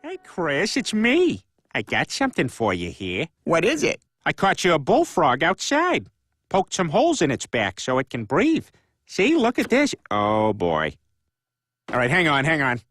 Hey, Chris, it's me. I got something for you here. What is it? I caught you a bullfrog outside. Poked some holes in its back so it can breathe. See, look at this. Oh, boy. All right, hang on.